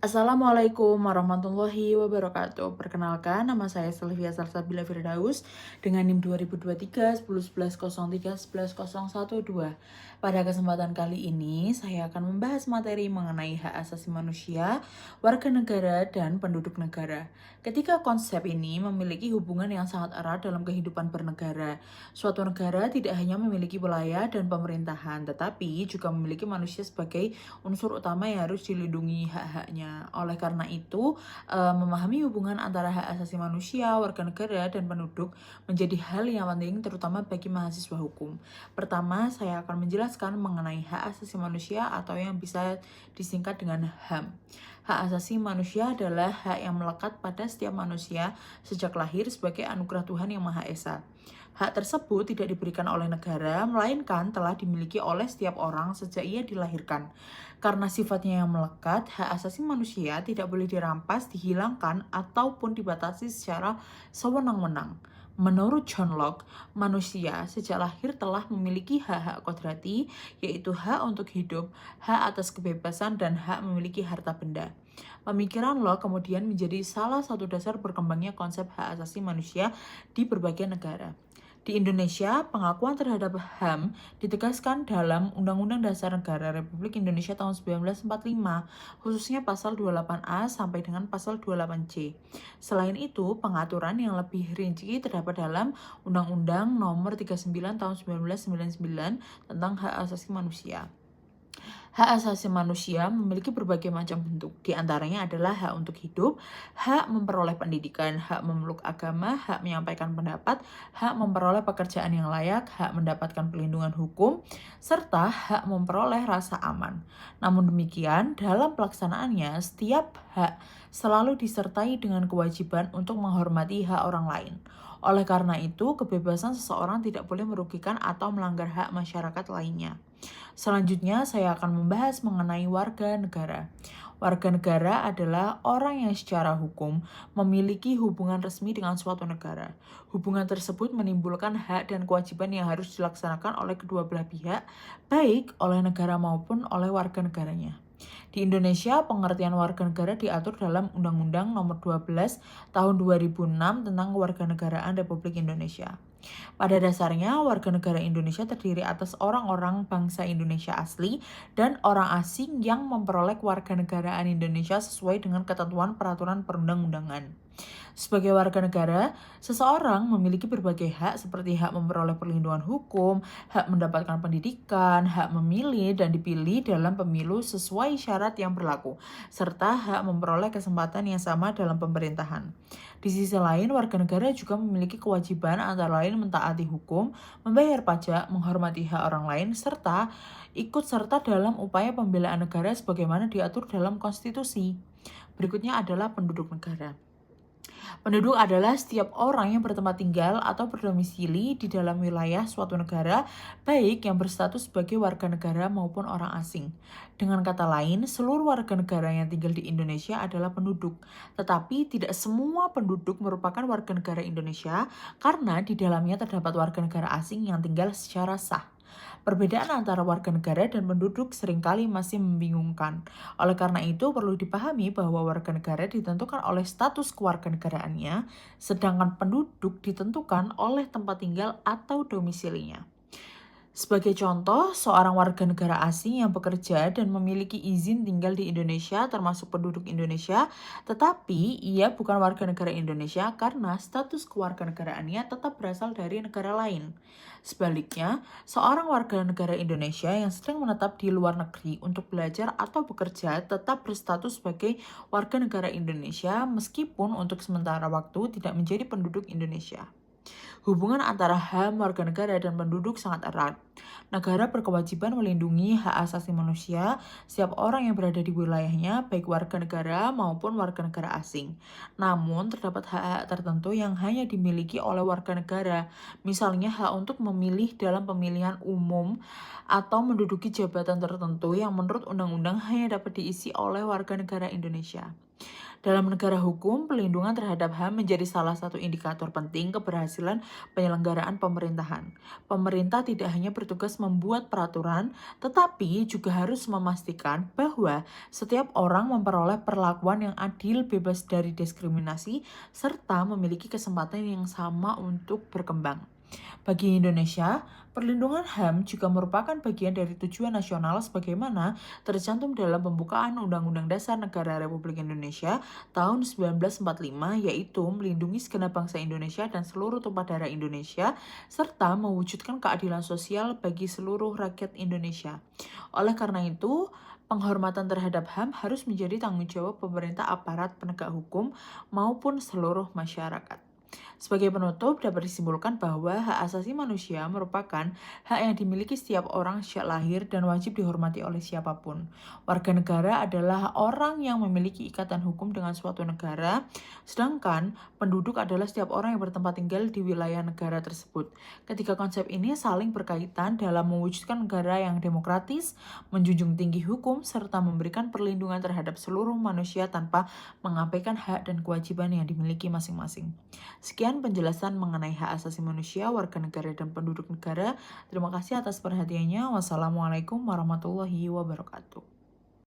Assalamualaikum warahmatullahi wabarakatuh. Perkenalkan, nama saya Sylvia Salsabila Firdaus dengan NIM 2023 101103 110112. Pada kesempatan kali ini, saya akan membahas materi mengenai hak asasi manusia, warga negara, dan penduduk negara. Ketika konsep ini memiliki hubungan yang sangat erat dalam kehidupan bernegara, suatu negara tidak hanya memiliki wilayah dan pemerintahan, tetapi juga memiliki manusia sebagai unsur utama yang harus dilindungi hak-haknya. Oleh karena itu, memahami hubungan antara hak asasi manusia, warga negara, dan penduduk menjadi hal yang penting terutama bagi mahasiswa hukum. Pertama, saya akan menjelaskan mengenai hak asasi manusia atau yang bisa disingkat dengan HAM. Hak asasi manusia adalah hak yang melekat pada setiap manusia sejak lahir sebagai anugerah Tuhan Yang Maha Esa. Hak tersebut tidak diberikan oleh negara, melainkan telah dimiliki oleh setiap orang sejak ia dilahirkan. Karena sifatnya yang melekat, hak asasi manusia tidak boleh dirampas, dihilangkan, ataupun dibatasi secara sewenang-wenang. Menurut John Locke, manusia sejak lahir telah memiliki hak-hak kodrati, yaitu hak untuk hidup, hak atas kebebasan, dan hak memiliki harta benda. Pemikiran Locke kemudian menjadi salah satu dasar berkembangnya konsep hak asasi manusia di berbagai negara. Di Indonesia, pengakuan terhadap HAM ditegaskan dalam Undang-Undang Dasar Negara Republik Indonesia tahun 1945, khususnya pasal 28A sampai dengan pasal 28C. Selain itu, pengaturan yang lebih rinci terdapat dalam Undang-Undang Nomor 39 Tahun 1999 tentang Hak Asasi Manusia. Hak asasi manusia memiliki berbagai macam bentuk. Di antaranya adalah hak untuk hidup, hak memperoleh pendidikan, hak memeluk agama, hak menyampaikan pendapat, hak memperoleh pekerjaan yang layak, hak mendapatkan perlindungan hukum, serta hak memperoleh rasa aman. Namun demikian, dalam pelaksanaannya, setiap hak selalu disertai dengan kewajiban untuk menghormati hak orang lain. Oleh karena itu, kebebasan seseorang tidak boleh merugikan atau melanggar hak masyarakat lainnya. Selanjutnya, saya akan membahas mengenai warga negara. Warga negara adalah orang yang secara hukum memiliki hubungan resmi dengan suatu negara. Hubungan tersebut menimbulkan hak dan kewajiban yang harus dilaksanakan oleh kedua belah pihak, baik oleh negara maupun oleh warga negaranya. Di Indonesia, pengertian warga negara diatur dalam Undang-Undang Nomor 12 Tahun 2006 tentang Kewarganegaraan Republik Indonesia. Pada dasarnya, warga negara Indonesia terdiri atas orang-orang bangsa Indonesia asli dan orang asing yang memperoleh kewarganegaraan Indonesia sesuai dengan ketentuan peraturan perundang-undangan. Sebagai warga negara, seseorang memiliki berbagai hak seperti hak memperoleh perlindungan hukum, hak mendapatkan pendidikan, hak memilih dan dipilih dalam pemilu sesuai syarat yang berlaku, serta hak memperoleh kesempatan yang sama dalam pemerintahan. Di sisi lain, warga negara juga memiliki kewajiban antara lain mentaati hukum, membayar pajak, menghormati hak orang lain, serta ikut serta dalam upaya pembelaan negara sebagaimana diatur dalam konstitusi. Berikutnya adalah penduduk negara. Penduduk adalah setiap orang yang bertempat tinggal atau berdomisili di dalam wilayah suatu negara, baik yang berstatus sebagai warga negara maupun orang asing. Dengan kata lain, seluruh warga negara yang tinggal di Indonesia adalah penduduk. Tetapi tidak semua penduduk merupakan warga negara Indonesia karena di dalamnya terdapat warga negara asing yang tinggal secara sah. Perbedaan antara warga negara dan penduduk seringkali masih membingungkan. Oleh karena itu, perlu dipahami bahwa warga negara ditentukan oleh status kewarganegaraannya, sedangkan penduduk ditentukan oleh tempat tinggal atau domisilinya. Sebagai contoh, seorang warga negara asing yang bekerja dan memiliki izin tinggal di Indonesia termasuk penduduk Indonesia, tetapi ia bukan warga negara Indonesia karena status kewarganegaraannya tetap berasal dari negara lain. Sebaliknya, seorang warga negara Indonesia yang sedang menetap di luar negeri untuk belajar atau bekerja tetap berstatus sebagai warga negara Indonesia meskipun untuk sementara waktu tidak menjadi penduduk Indonesia. Hubungan antara HAM, warga negara, dan penduduk sangat erat. Negara berkewajiban melindungi hak asasi manusia setiap orang yang berada di wilayahnya, baik warga negara maupun warga negara asing. Namun, terdapat hak-hak tertentu yang hanya dimiliki oleh warga negara, misalnya hak untuk memilih dalam pemilihan umum atau menduduki jabatan tertentu yang menurut undang-undang hanya dapat diisi oleh warga negara Indonesia. Dalam negara hukum, pelindungan terhadap HAM menjadi salah satu indikator penting keberhasilan penyelenggaraan pemerintahan. Pemerintah tidak hanya bertugas membuat peraturan, tetapi juga harus memastikan bahwa setiap orang memperoleh perlakuan yang adil, bebas dari diskriminasi, serta memiliki kesempatan yang sama untuk berkembang. Bagi Indonesia, perlindungan HAM juga merupakan bagian dari tujuan nasional sebagaimana tercantum dalam pembukaan Undang-Undang Dasar Negara Republik Indonesia tahun 1945, yaitu melindungi segenap bangsa Indonesia dan seluruh tumpah darah Indonesia, serta mewujudkan keadilan sosial bagi seluruh rakyat Indonesia. Oleh karena itu, penghormatan terhadap HAM harus menjadi tanggung jawab pemerintah, aparat penegak hukum, maupun seluruh masyarakat. Sebagai penutup, dapat disimpulkan bahwa hak asasi manusia merupakan hak yang dimiliki setiap orang sejak lahir dan wajib dihormati oleh siapapun. Warga negara adalah orang yang memiliki ikatan hukum dengan suatu negara, sedangkan penduduk adalah setiap orang yang bertempat tinggal di wilayah negara tersebut. Ketiga konsep ini saling berkaitan dalam mewujudkan negara yang demokratis, menjunjung tinggi hukum, serta memberikan perlindungan terhadap seluruh manusia tanpa mengabaikan hak dan kewajiban yang dimiliki masing-masing. Sekian penjelasan mengenai hak asasi manusia, warga negara, dan penduduk negara. Terima kasih atas perhatiannya. Wassalamualaikum warahmatullahi wabarakatuh.